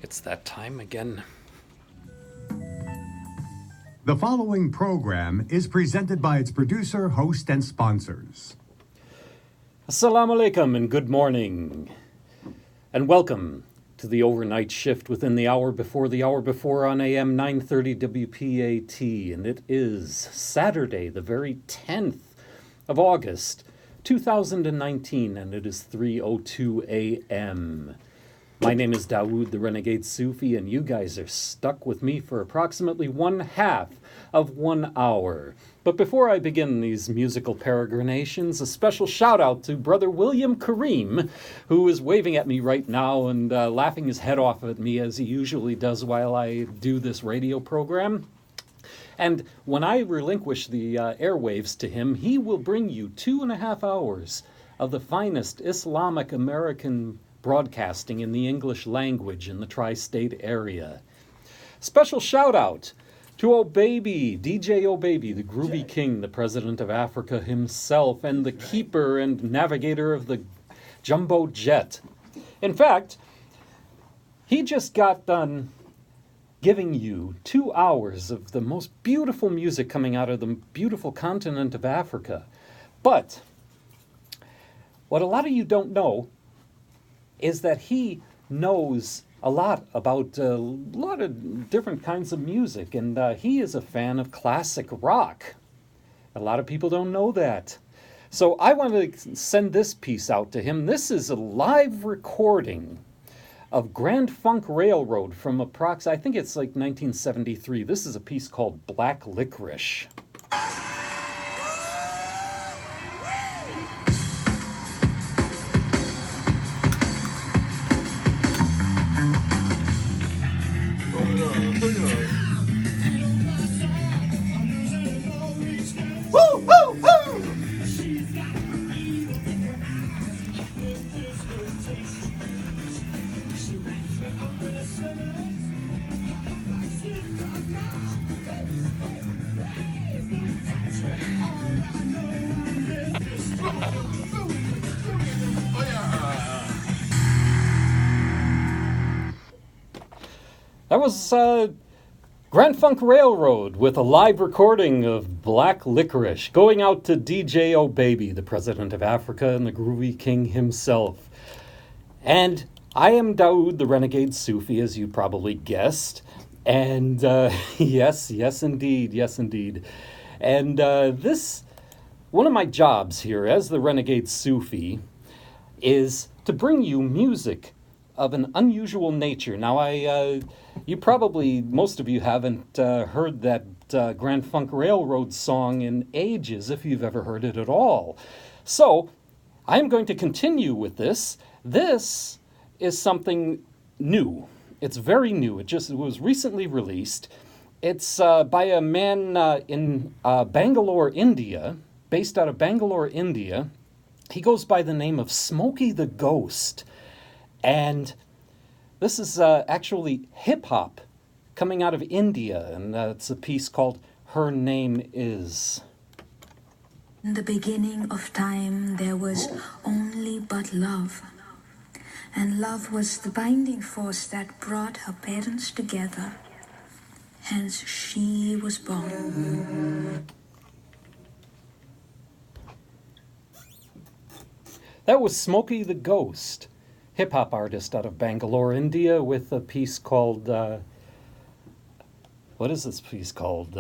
It's that time again. The following program is presented by its producer, host, and sponsors. Assalamu alaikum and good morning. And welcome to the overnight shift within the hour before on AM 930 WPAT. And it is Saturday, the very 10th of August, 2019, and it is 3:02 a.m. My name is Dawoud the Renegade Sufi, and you guys are stuck with me for approximately one half of 1 hour. But before I begin these musical peregrinations, a special shout out to brother William Kareem, who is waving at me right now and laughing his head off at me as he usually does while I do this radio program. And when I relinquish the airwaves to him, he will bring you 2.5 hours of the finest Islamic American broadcasting in the English language in the tri-state area. Special shout out to DJ Baby, the Groovy King, the President of Africa himself, and the keeper and navigator of the Jumbo Jet. In fact, he just got done giving you 2 hours of the most beautiful music coming out of the beautiful continent of Africa. But what a lot of you don't know is that he knows a lot about a lot of different kinds of music, and he is a fan of classic rock. A lot of people don't know that. So I want to send this piece out to him. This is a live recording of Grand Funk Railroad from I think it's like 1973. This is a piece called Black Licorice. That was Grand Funk Railroad with a live recording of Black Licorice, going out to DJ Baby, the President of Africa and the Groovy King himself. And I am Dawoud the Renegade Sufi, as you probably guessed. And yes indeed. And one of my jobs here as the Renegade Sufi is to bring you music of an unusual nature. Now, most of you haven't heard that Grand Funk Railroad song in ages, if you've ever heard it at all. So, I'm going to continue with this. This is something new. It's very new. It was recently released. It's by a man in Bangalore, India, based out of Bangalore, India. He goes by the name of Smokey the Ghost. And this is actually hip-hop coming out of India, and it's a piece called Her Name Is. In the beginning of time, there was only but love. And love was the binding force that brought her parents together. Hence, she was born. That was Smokey the Ghost, hip-hop artist out of Bangalore, India, with a piece called, what is this piece called?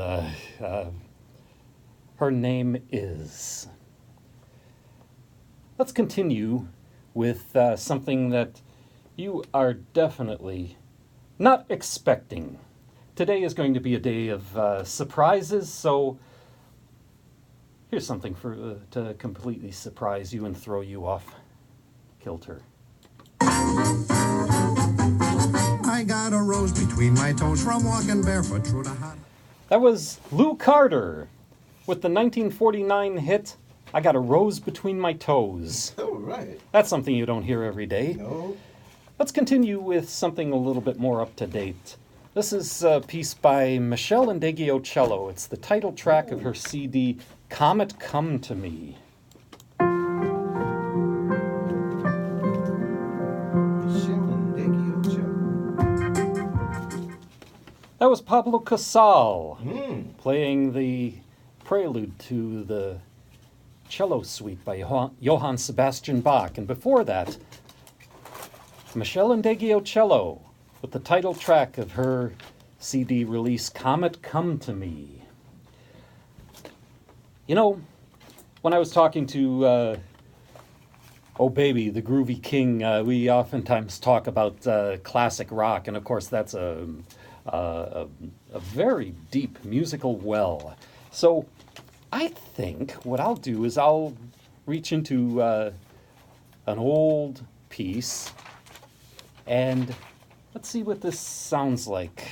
Her Name Is. Let's continue with something that you are definitely not expecting. Today is going to be a day of surprises, so here's something to completely surprise you and throw you off kilter. I got a rose between my toes from walking barefoot through the hot. That was Lou Carter with the 1949 hit, I Got a Rose Between My Toes. Oh, right. That's something you don't hear every day. No. Let's continue with something a little bit more up to date. This is a piece by Michelle Indeghiocello. It's the title track of her CD, Comet Come to Me. Michelle Indeghiocello. was Pablo Casal playing the prelude to the cello suite by Johann Sebastian Bach. And before that, Michelle Indeggio with the title track of her CD release, Comet Come to Me. You know, when I was talking to Oh Baby, the Groovy King, we oftentimes talk about classic rock, and of course that's a very deep musical well. So I think what I'll do is I'll reach into an old piece, and let's see what this sounds like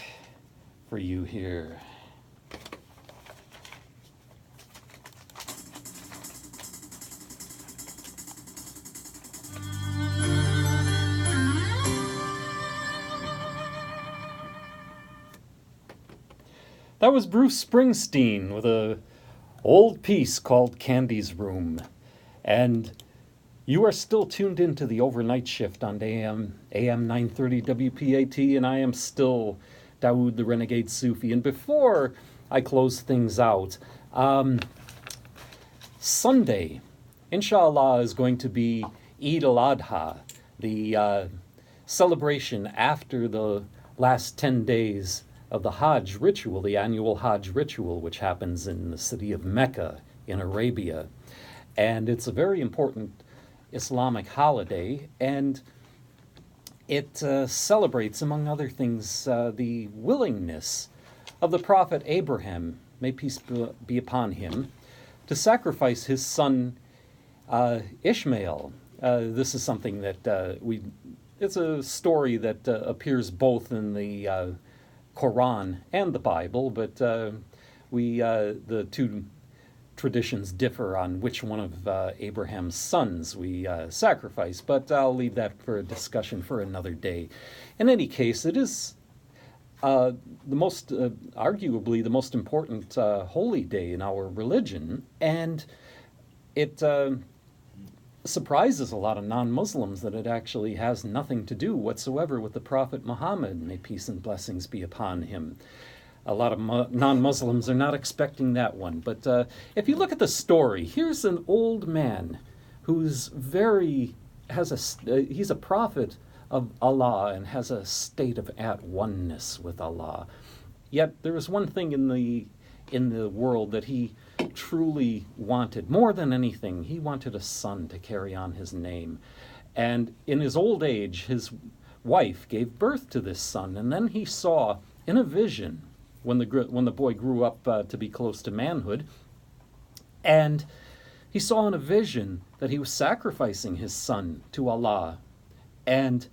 for you here. That was Bruce Springsteen with a old piece called Candy's Room. And you are still tuned into the overnight shift on AM 930 WPAT, and I am still Dawoud the Renegade Sufi. And before I close things out, Sunday, inshallah, is going to be Eid al-Adha, the celebration after the last 10 days of the Hajj ritual, the annual Hajj ritual, which happens in the city of Mecca in Arabia. And it's a very important Islamic holiday, and it celebrates, among other things, the willingness of the prophet Abraham, may peace be upon him, to sacrifice his son Ishmael. This is something that it's a story that appears both in the Quran and the Bible, but the two traditions differ on which one of Abraham's sons we sacrifice, but I'll leave that for a discussion for another day. In any case, it is arguably the most important holy day in our religion, and it surprises a lot of non-Muslims that it actually has nothing to do whatsoever with the Prophet Muhammad, may peace and blessings be upon him. A lot of non-Muslims are not expecting that one. But if you look at the story, here's an old man who's he's a prophet of Allah and has a state of at-oneness with Allah. Yet there is one thing in the world that he truly wanted, more than anything. He wanted a son to carry on his name. And in his old age, his wife gave birth to this son, and then he saw in a vision, when the boy grew up to be close to manhood, and he saw in a vision that he was sacrificing his son to Allah. And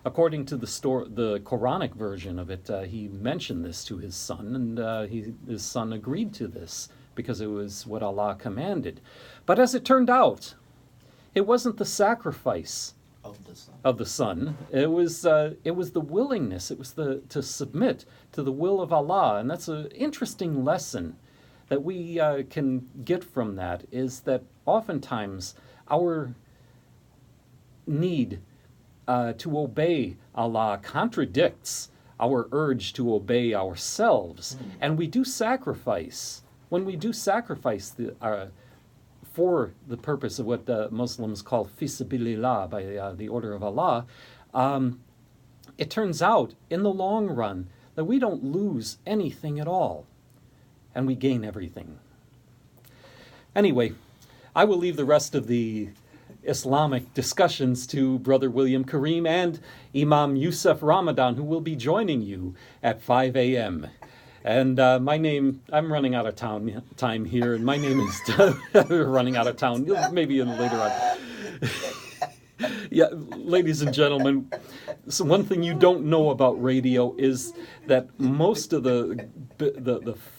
according to the Quranic version of it, he mentioned this to his son, and his son agreed to this because it was what Allah commanded. But as it turned out, it wasn't the sacrifice of the son. It was the willingness. It was to submit to the will of Allah, and that's an interesting lesson that we can get from that. Is that oftentimes our need to obey Allah contradicts our urge to obey ourselves, and we do sacrifice. When we do sacrifice for the purpose of what the Muslims call fi sabilillah, by the order of Allah, it turns out in the long run that we don't lose anything at all, and we gain everything. Anyway, I will leave the rest of the Islamic discussions to Brother William Kareem and Imam Yusuf Ramadan, who will be joining you at 5 a.m. And my name, I'm running out of time here, and my name is running out of town, maybe later on. Yeah, ladies and gentlemen, so one thing you don't know about radio is that most of the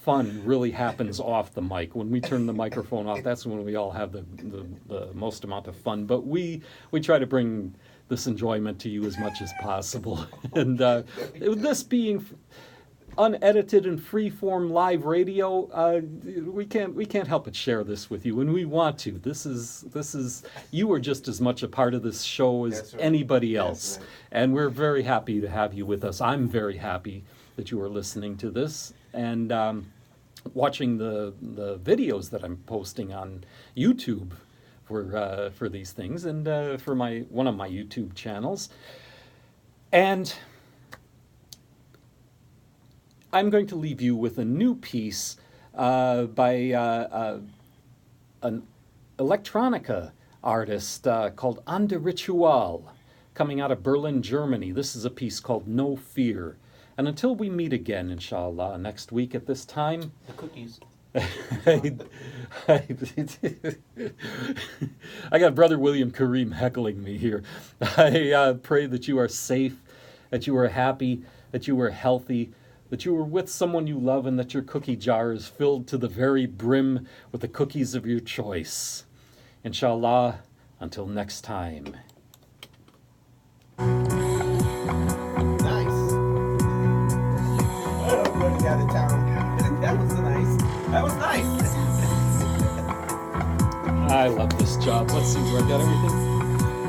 fun really happens off the mic. When we turn the microphone off, that's when we all have the most amount of fun. But we try to bring this enjoyment to you as much as possible. And this being unedited and free-form live radio, we can't help but share this with you, and we want to. This is you are just as much a part of this show as anybody else, and we're very happy to have you with us. I'm very happy that you are listening to this and watching the videos that I'm posting on YouTube for these things and for one of my YouTube channels. And I'm going to leave you with a new piece by an electronica artist called Ande Ritual, coming out of Berlin, Germany. This is a piece called No Fear. And until we meet again, inshallah, next week at this time... The cookies. I got Brother William Kareem heckling me here. I pray that you are safe, that you are happy, that you are healthy, that you are with someone you love, and that your cookie jar is filled to the very brim with the cookies of your choice. Inshallah, until next time. That was nice. That was nice. I love this job. Let's see, do I got everything?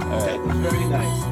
All right. That was very nice.